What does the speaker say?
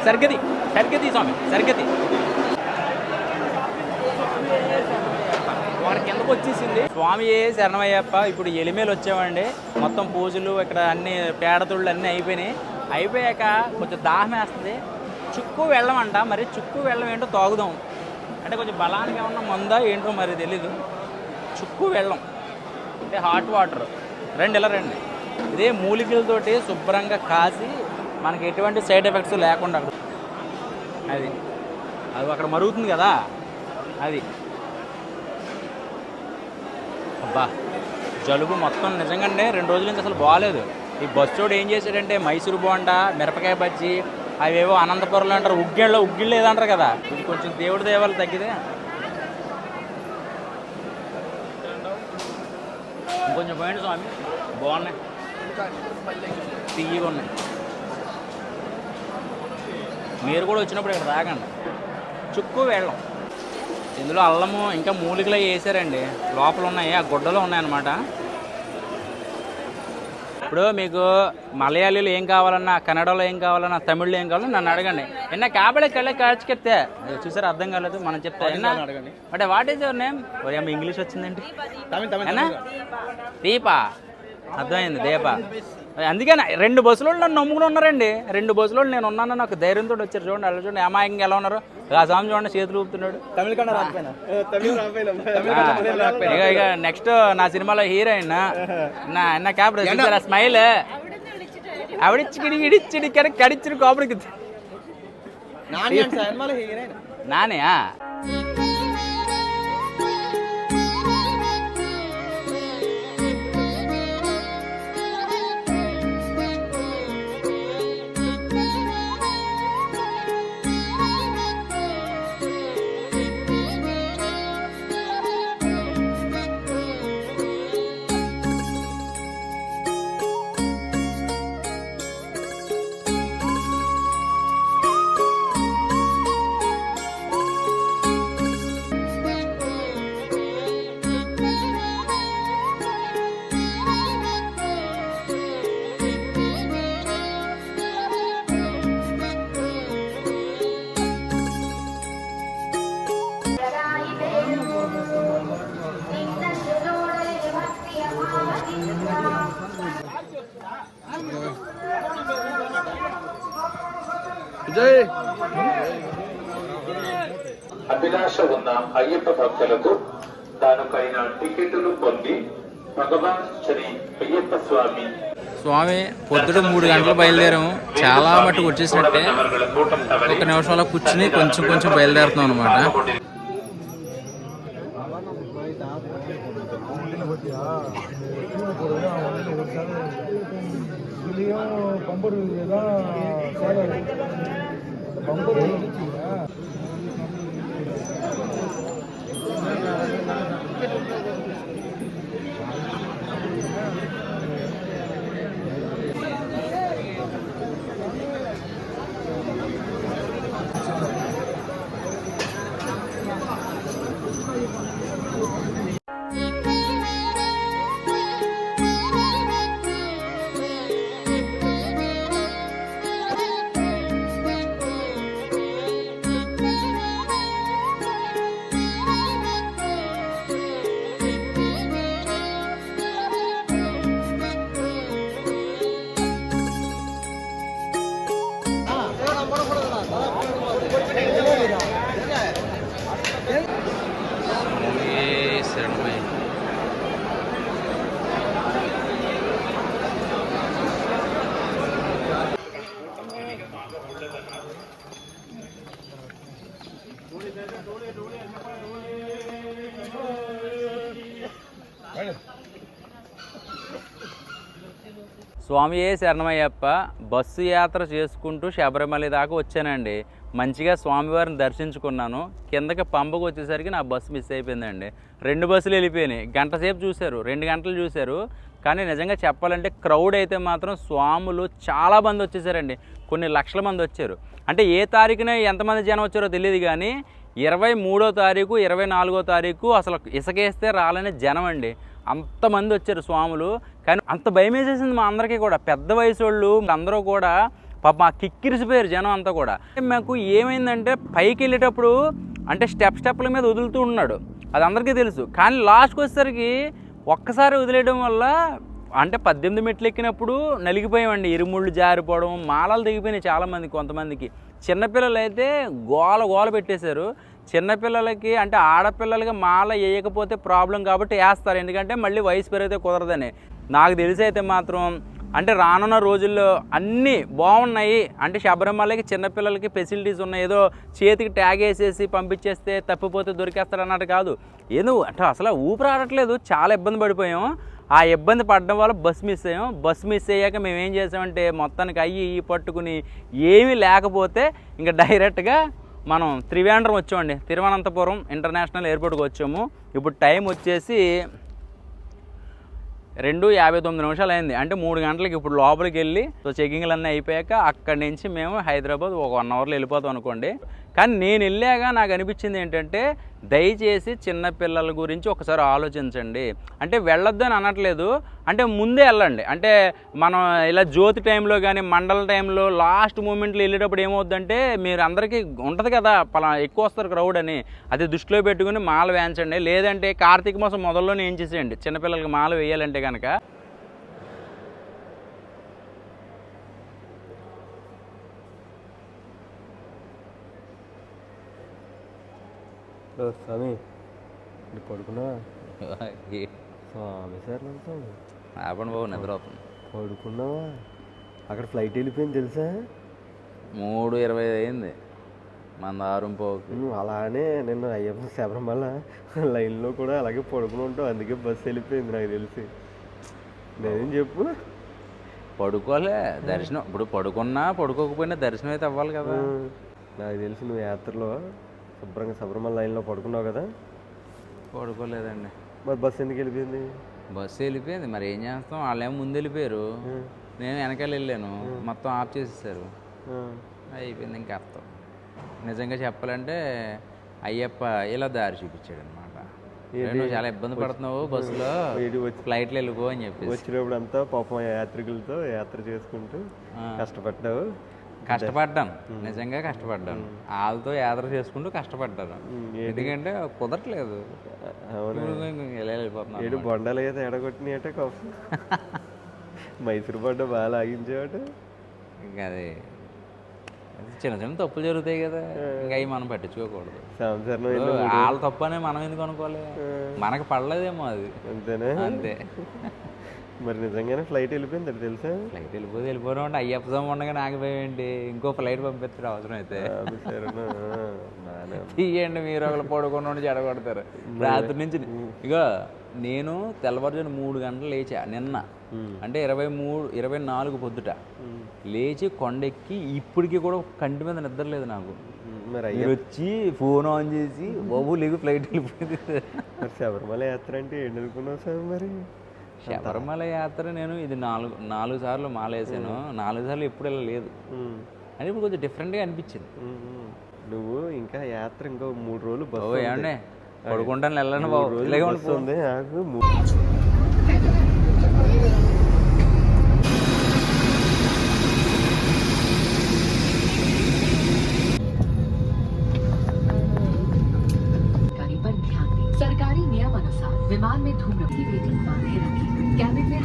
సరిగది సరిగది స్వామి సరిగది వారి కిందకు వచ్చేసింది. స్వామి శరణమయ్యప్ప. ఇప్పుడు ఎలిమేలు వచ్చామండి. మొత్తం పూజలు ఇక్కడ అన్ని పేడతుళ్ళు అన్నీ అయిపోయాక కొంచెం దాహం వేస్తుంది. చుక్కు వెళ్ళమంట. మరి చుక్కు వెళ్ళం ఏంటో తాగుదాం అంటే కొంచెం బలానికి ఏమన్నా మందా ఏంటో మరి తెలీదు. చుక్కు వెళ్ళం అంటే హాట్ వాటర్. రండి ఇలా రండి. ఇదే మూలికలతోటి శుభ్రంగా కాసి మనకి ఎటువంటి సైడ్ ఎఫెక్ట్స్ లేకుండా అది అక్కడ మరుగుతుంది కదా అది. అబ్బా జలుబు మొత్తం నిజంగానే 2 రోజుల నుంచి అసలు బాగాలేదు. ఈ బస్సోడు ఏం చేశాడంటే మైసూరు బోండా, మిరపకాయ బజ్జీ, అవేవో అనంతపురంలో అంటారు, ఉగ్గిళ్ళు ఏదంటారు కదా, ఇది కొంచెం దేవుడి దేవాలు తగ్గితే ఇంకొంచెం పోయింది స్వామి. బాగున్నాయి, తీయగా ఉన్నాయి. మీరు కూడా వచ్చినప్పుడు ఇక్కడ తాగండి. చుక్కు వెళ్ళం. ఇందులో అల్లము ఇంకా మూలికలు వేసారండి. లోపల ఉన్నాయి, ఆ గుడ్డలో ఉన్నాయన్నమాట. ఇప్పుడు మీకు మలయాళీలో ఏం కావాలన్నా, కన్నడలో ఏం కావాలన్నా, తమిళ్లో ఏం కావాలన్నా నన్ను అడగండి. ఎన్న కాబడే కళ్ళే కాచుకెత్తే చూసారు, అర్థం కాలేదు మనం చెప్తే అడగండి. అంటే what is your name? English వచ్చిందండి. దీపా అర్థమైంది, దీప. అందుకని 2 బస్సులో నన్ను నమ్ముకుని ఉన్నారండి. 2 బస్సులో నేను ఉన్నానని నాకు ధైర్యంతో వచ్చారు. చూడండి అలా చూడండి, అమాయకంగా ఎలా ఉన్నారు. ఆ స్వామి చూడండి చేతులు ఊపుతున్నాడు. ఇక నెక్స్ట్ నా సినిమాలో హీరోయిన్ నా క్యాబ్ స్మైల్ ఆవిడిచ్చిడి ఇడిచ్చిడి కడిచ్చిన కోపడికి నానే. అభిలాష ఉన్న అయ్యప్ప భక్తులకు దానిపైన టికెట్లు పొంది భగవాన్ శ్రీ అయ్యప్ప స్వామి పొద్దుడు 3 గంటలు బయలుదేరాము. చాలా మట్టుకు వచ్చేసినట్టే. 1 నిమిషంలో కూర్చుని కొంచెం బయలుదేరుతున్నాం అనమాట. స్వామియే శరణమయ్యప్ప. బస్సు యాత్ర చేసుకుంటూ శబరిమల దాకా వచ్చానండి. మంచిగా స్వామివారిని దర్శించుకున్నాను. కిందకి పంపకు వచ్చేసరికి నా బస్సు మిస్ అయిపోయిందండి. 2 బస్సులు వెళ్ళిపోయినాయి. గంట సేపు చూశారు, 2 గంటలు చూశారు. కానీ నిజంగా చెప్పాలంటే క్రౌడ్ అయితే మాత్రం స్వాములు చాలా మంది వచ్చేసారండి. కొన్ని లక్షల మంది వచ్చారు. అంటే ఏ తారీఖున ఎంతమంది జనం వచ్చారో తెలియదు కానీ 23వ తారీఖు 24వ తారీఖు అసలు ఇసుకేస్తే రాలని జనం అండి. అంతమంది వచ్చారు స్వాములు. కానీ అంత భయం వేసేసింది మా అందరికీ కూడా. పెద్ద వయసు వాళ్ళు అందరూ కూడా పాప కిక్కిరిసిపోయారు జనం అంతా కూడా. మాకు ఏమైందంటే పైకి వెళ్ళేటప్పుడు అంటే స్టెప్ల మీద వదులుతూ ఉన్నాడు, అది అందరికీ తెలుసు. కానీ లాస్ట్కి వచ్చేసరికి ఒక్కసారి వదిలేయడం వల్ల అంటే 18 మెట్లు ఎక్కినప్పుడు నలిగిపోయామండి. ఇరుముళ్ళు జారిపోవడం, మాలలు దిగిపోయినాయి చాలామంది. కొంతమందికి చిన్నపిల్లలు అయితే గోల పెట్టేశారు. చిన్నపిల్లలకి అంటే ఆడపిల్లలకి మాల వేయకపోతే ప్రాబ్లం కాబట్టి వేస్తారు, ఎందుకంటే మళ్ళీ వయసు పెరిగితే కుదరదని. నాకు తెలిసి అయితే మాత్రం అంటే రానున్న రోజుల్లో అన్నీ బాగున్నాయి. అంటే శబరిమలకి చిన్నపిల్లలకి ఫెసిలిటీస్ ఉన్నాయి. ఏదో చేతికి ట్యాగ్ వేసేసి పంపించేస్తే తప్పిపోతే దొరికేస్తాడు అన్నట్టు కాదు. ఏదో అంటే అసలు ఊపిరి ఆడట్లేదు, చాలా ఇబ్బంది పడిపోయాం. ఆ ఇబ్బంది పడడం వల్ల బస్ మిస్ అయ్యాం. బస్ మిస్ అయ్యాక మేము ఏం చేసామంటే మొత్తానికి అయ్యి పట్టుకుని ఏమీ లేకపోతే ఇంకా డైరెక్ట్గా మనం త్రివేంద్రం వచ్చామండి. తిరువనంతపురం ఇంటర్నేషనల్ ఎయిర్పోర్ట్కి వచ్చాము. ఇప్పుడు టైం వచ్చేసి 2:59 అయింది. అంటే 3 గంటలకి ఇప్పుడు లోపలికి వెళ్ళి చెకింగ్లు అన్నీ అయిపోయాక అక్కడి నుంచి మేము హైదరాబాద్ ఒక 1 అవర్లో వెళ్ళిపోతాం అనుకోండి. కానీ నేను వెళ్ళాక నాకు అనిపించింది ఏంటంటే దయచేసి చిన్నపిల్లల గురించి ఒకసారి ఆలోచించండి. అంటే వెళ్ళొద్దు అని అనట్లేదు, అంటే ముందే వెళ్ళండి. అంటే మనం ఇలా జ్యోతి టైంలో కానీ మండల టైంలో లాస్ట్ మూమెంట్లో వెళ్ళేటప్పుడు ఏమవుద్దంటే మీరు అందరికీ ఉంటుంది కదా ఎక్కువ వస్తారు క్రౌడ్ అని, అది దృష్టిలో పెట్టుకుని మాల వేయించండి. లేదంటే కార్తీక మాసం మొదల్లోనే ఏం చేసేయండి చిన్నపిల్లలకి మాల వేయాలంటే కనుక. స్వామి పడుకున్నావా? స్వామి సార్ ఆపండి బాబు, నిద్ర అవుతుంది. పడుకున్నావా? అక్కడ ఫ్లైట్ వెళ్ళిపోయింది తెలుసా? 3:20 అయింది మన ఆరుంపోకి. అలానే నిన్న అయ్యప్ప శబరిమల లైన్లో కూడా అలాగే పడుకుని ఉంటావు, అందుకే బస్సు వెళ్ళిపోయింది నాకు తెలిసి. నేనేం చెప్పు, పడుకోలే దర్శనం. ఇప్పుడు పడుకున్నా పడుకోకపోయినా దర్శనం అయితే అవ్వాలి కదా. నాకు తెలిసి నువ్వు యాత్రలో శుభ్రంగా శబరిమల లైన్లో పడుకున్నావు కదా? పడుకోలేదండి. మరి బస్సు ఎందుకు వెళ్ళిపోయింది? బస్సు వెళ్ళిపోయింది, మరి ఏం చేస్తాం. వాళ్ళు ఏమో ముందు వెళ్ళిపోయారు, నేను వెనకాల వెళ్ళాను, మొత్తం ఆఫ్ చేసేసారు, అయిపోయింది. ఇంకా అర్థం నిజంగా చెప్పాలంటే అయ్యప్ప ఇలా దారి చూపించాడు అనమాట. నువ్వు చాలా ఇబ్బంది పడుతున్నావు బస్సులో, ఫ్లైట్లో వెళ్ళిపో అని చెప్పి. వచ్చినప్పుడు అంతా పాపం యాత్రికులతో యాత్ర చేసుకుంటూ కష్టపడ్డావు. కష్టపడ్డాను, నిజంగా కష్టపడ్డాను. వాళ్ళతో యాత్ర చేసుకుంటూ కష్టపడ్డాను, ఎందుకంటే కుదరట్లేదు. ఏడు బొండాలు అయితే ఎడగొట్టినాయట కాఫీ మైసూరు బొండ బాగా లాగించేవాడు. ఇంకా అది చిన్న చిన్న తప్పులు జరుగుతాయి కదా, ఇంకా అవి మనం పట్టించుకోకూడదు. వాళ్ళ తప్పు అని మనం ఎందుకు అనుకోవాలి, మనకు పడలేదేమో అది, అంతేనా? అంతే. మరి నిజంగానే ఫ్లైట్ వెళ్ళిపోయింది అది తెలుసా? ఫ్లైట్ వెళ్ళిపోయినా ఉంటే అయ్యప్ప స్వామి ఉండగా నాగిపోయేంటి, ఇంకో ఫ్లైట్ పంపిస్తారు అవసరం అయితే. తీయండి, మీరు ఒకళ్ళు పడుకున్న చెడగొడతారు రాత్రి నుంచి. ఇగో నేను తెల్లవారుజాను 3 గంటలు లేచా నిన్న, అంటే 24 పొద్దుట లేచి కొండెక్కి ఇప్పటికీ కూడా కంటి మీద నిద్ర లేదు నాకు. మరి వచ్చి ఫోన్ ఆన్ చేసి బాబు లేకు ఫ్లైట్ వెళ్ళిపోయింది. శబరిమల యాత్ర అంటే ఏంటి అనుకున్నావు సార్? మరి శబరిమల యాత్ర నేను ఇది 4 సార్లు మాలేసాను, 4 సార్లు ఎప్పుడు వెళ్ళలేదు. అని ఇప్పుడు కొంచెం డిఫరెంట్గా అనిపించింది. నువ్వు ఇంకా యాత్ర ఇంకో 3 రోజులు బాబు ఏమండి పడుకుంటాను వెళ్ళండి బాబు, ఇలాగే ఉంటుంది. सरकारी नियम अनुसार विमान में धूम्रपान की पेटी बांधे रखें। कैबिन में